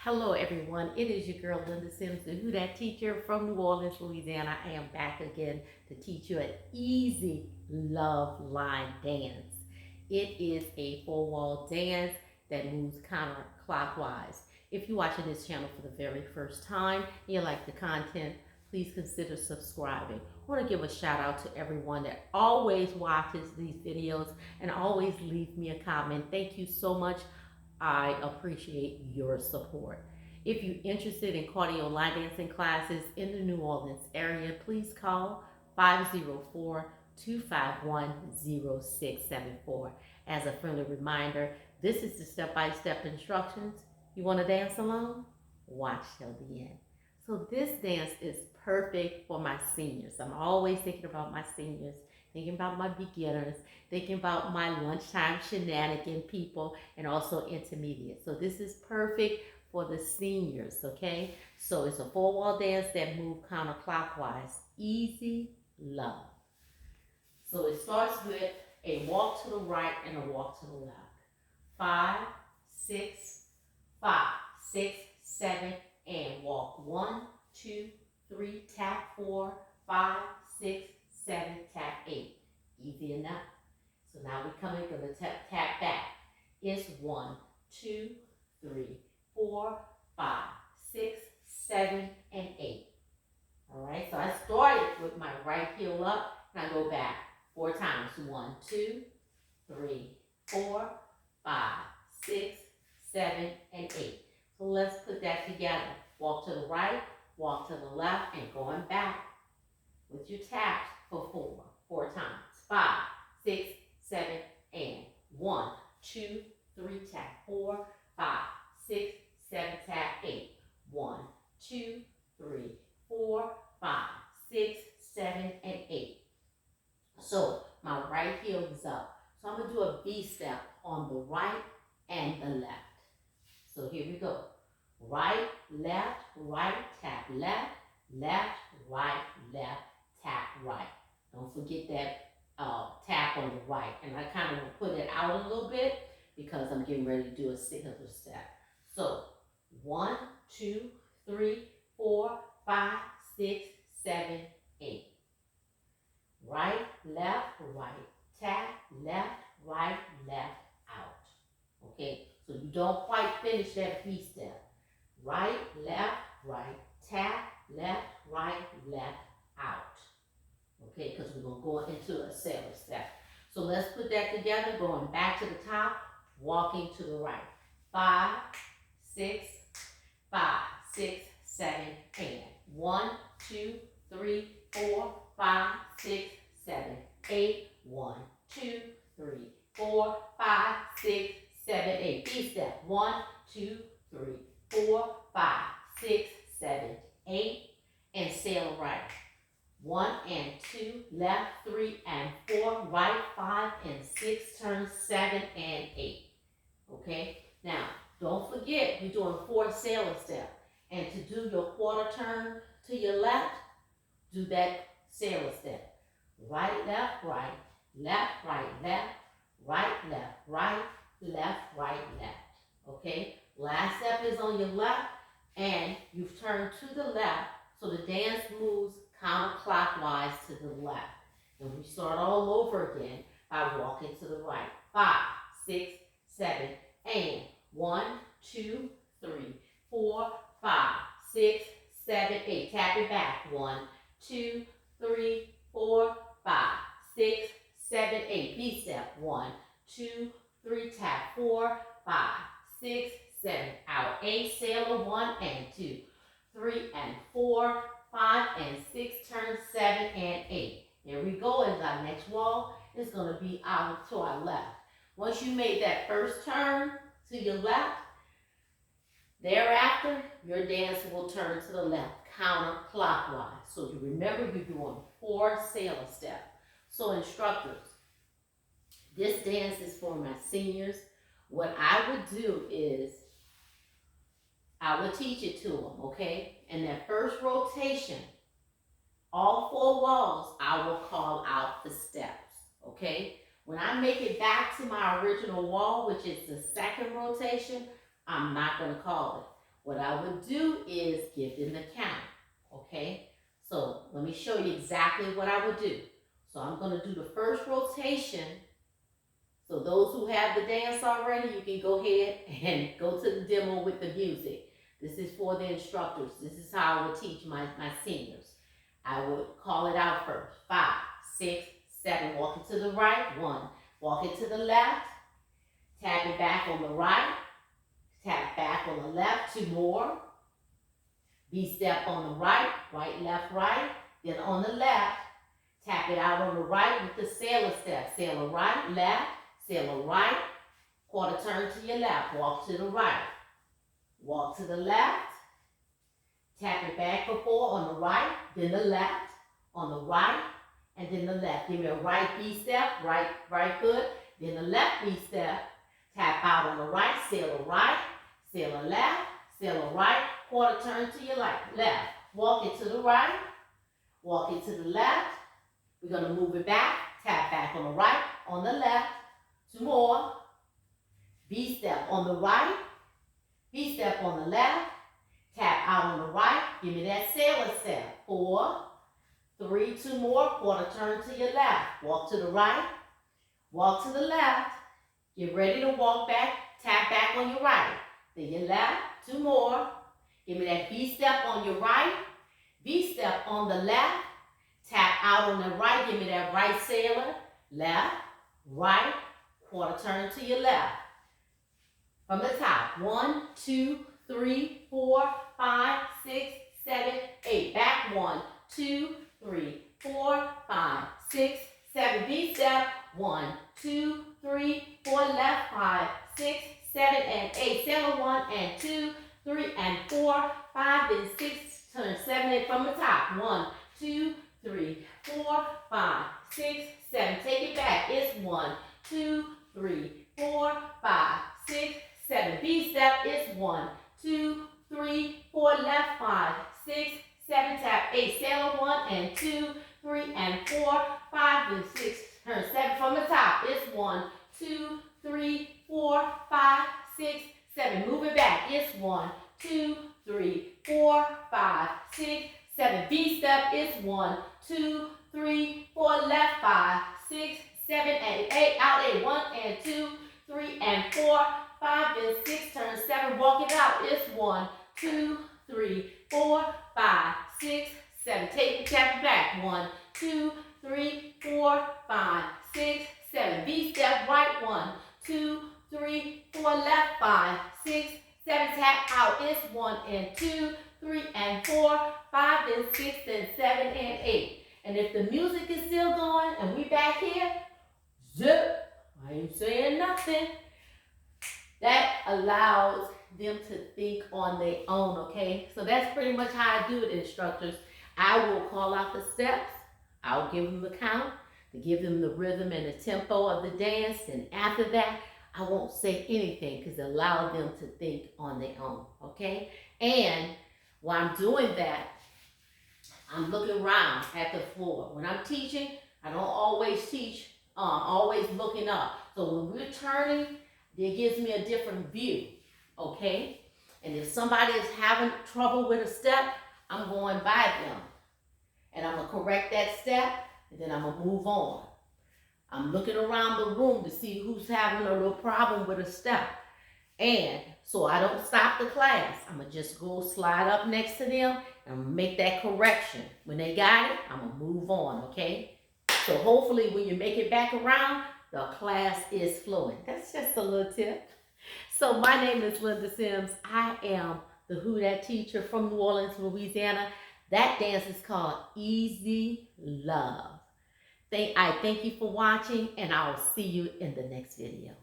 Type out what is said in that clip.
Hello, everyone. It is your girl, Linda Simpson, who that teacher from New Orleans, Louisiana. I am back again to teach you an easy love line dance. It is a four-wall dance that moves counterclockwise. If you're watching this channel for the very first time and you like the content, please consider subscribing. I want to give a shout out to everyone that always watches these videos and always leave me a comment. Thank you so much. I appreciate your support. If you're interested in cardio line dancing classes in the New Orleans area, please call 504-251-0674. As a friendly reminder, this is the step-by-step instructions. You want to dance along? Watch till the end. So this dance is perfect for my seniors. I'm always thinking about my seniors, thinking about my beginners, thinking about my lunchtime shenanigan people, and also intermediate. So this is perfect for the seniors, okay? So it's a four-wall dance that moves counterclockwise. Easy love. So it starts with a walk to the right and a walk to the left. 5, 6, 5, 6, 7, and walk. 1, 2, 3, tap 4, 5, 6, 7, tap 8. Easy enough. So now we're coming, gonna tap back. It's 1, 2, 3, 4, 5, 6, 7, and 8. All right, so I started with my right heel up, and I go back 4 times. 1, 2, 3, 4, 5, 6, 7, and 8. So let's put that together. Walk to the right, walk to the left, and going back with your taps for 4 times. 5, 6, 7, and 1, 2, 3, tap 4, 5, 6, 7, tap 8. 1, 2, 3, 4, 5, 6, 7, and 8. So my right heel is up. So I'm going to do a V step on the right and the left. So here we go. Right, tap left, left, right, tap right. Don't forget that tap on the right. And I kind of put it out a little bit because I'm getting ready to do a signature step. So 1, 2, 3, 4, 5, 6, 7, 8. Right, tap, left, right, out. Okay, so you don't quite finish that V step. Right, tap, left, right, out. Okay, because we're going to go into a sailor step. So let's put that together, going back to the top, walking to the right. 5, 6, 5, 6, 7, and 1, 2, 3, 4, 5, 6, 7, 8. 1, 2, 3, 4, 5, 6, 7, 8. B step. 1, 2, 3, 4, 5, 6, 7, 8. And sail right. 1 and 2, left 3 and 4, right 5 and 6, turn 7 and 8. Okay? Now, don't forget, you're doing 4 sailor steps. And to do your quarter turn to your left, do that sailor step. Right, left, right, left, right, left, right, left. Okay? Last step is on your left, and you've turned to the left, so the dance moves counterclockwise to the left. And we start all over again by walking to the right. 5, 6, 7, and 1, 2, 3, 4, 5, 6, 7, 8. Tap it back. 1, 2, 3, 4, 5, 6, 7, 8. B step. 1, 2, 3, tap 4, 5, 6, 7. Out. 8. Sailor. 1 and 2, 3 and 4, 5 and 6. Turn 7 and 8. There we go. As our next wall is going to be out to our left. Once you made that first turn to your left, thereafter, your dance will turn to the left, counterclockwise. So you remember you're doing 4 sailor steps. So instructors, this dance is for my seniors. What I would do is, I would teach it to them, okay? And that first rotation, all 4 walls, I will call out the steps, okay? When I make it back to my original wall, which is the second rotation, I'm not going to call it. what I would do is give them the count, okay? So let me show you exactly what I would do. So I'm going to do the first rotation. So those who have the dance already, you can go ahead and go to the demo with the music. This is for the instructors. This is how I would teach my seniors. I would call it out first. 5, 6, 7. Walk it to the right. 1. Walk it to the left. Tap it back on the right. Tap back on the left. 2 more. V-step on the right. Right, left, right. Then on the left, tap it out on the right with the sailor step. Sailor right, left. Sailor right. Quarter turn to your left. Walk to the right. Walk to the left. Tap it back for 4 on the right. Then the left. On the right. And then the left. Give me a right V-step. Right foot. Then the left V-step. Tap out on the right. Sailor right. Sailor left. Sailor right. Quarter turn to your left. Walk it to the right. Walk it to the left. We're going to move it back. Tap back on the right. On the left. 2 more. V-step on the right. V-step on the left. Tap out on the right. Give me that sailor step. 4, 3, 2 more. Quarter turn to your left. Walk to the right. Walk to the left. Get ready to walk back. Tap back on your right. Then your left. 2 more. Give me that V-step on your right. V-step on the left. Tap out on the right. Give me that right sailor. Left. Right. Quarter turn to your left. From the top. 1, 2, 3, 4, 5, 6, 7, 8. Back. 1, 2, 3, 4, 5, 6, 7. V-step. 1, 2, 3, 4. Left. 5, 6, 7, and 8. Sailor 1 and 2, 3, and 4, 5, and 6. Turn 7 in from the top. 1, 2, 3, 4, 5, 6, 7. Take it back. It's 1, 2, 3, 4, 5, 6, 7. V-step. It's 1, 2, 3, 4. Left. 5, 6, 7. Tap 8. Sailor 1 and 2, 3, and 4, 5, and 6. Turn 7 from the top. It's 1, 2, 3, 4, 5, 6, 7. Move it back. It's 1, 2, 3, 4, 5, 6, 7. V-step is 1, 2, 3, 4. Left. 5, 6, 7, and 8. Out 8. 1 and 2, 3, and 4, 5, and 6. Turn 7. Walk it out. It's 1, 2, 3, 4, 5, 6, 7. Take the tap back. 1, 2, 3, 4, 5, 6, 7. V-step right. 1, 2, 3, 4. Left. 5, 6, 7. Tap out. It's 1 and 2, 3, and 4, 5, and 6, and 7, and 8. And if the music is still going and we back here, zip, I ain't saying nothing. That allows them to think on their own, okay? So that's pretty much how I do it, instructors. I will call out the steps. I'll give them the count to give them the rhythm and the tempo of the dance. And after that, I won't say anything because it allows them to think on their own, okay? And while I'm doing that, I'm looking around at the floor. When I'm teaching, I don't always teach, always looking up. So when we're turning, it gives me a different view, okay? And if somebody is having trouble with a step, I'm going by them. And I'm going to correct that step, and then I'm going to move on. I'm looking around the room to see who's having a little problem with a step. And so I don't stop the class. I'm going to just go slide up next to them and make that correction. When they got it, I'm going to move on, okay? So hopefully when you make it back around, the class is flowing. That's just a little tip. So my name is Linda Sims. I am the Who Dat teacher from New Orleans, Louisiana. That dance is called Easy Love. I thank you for watching, and I'll see you in the next video.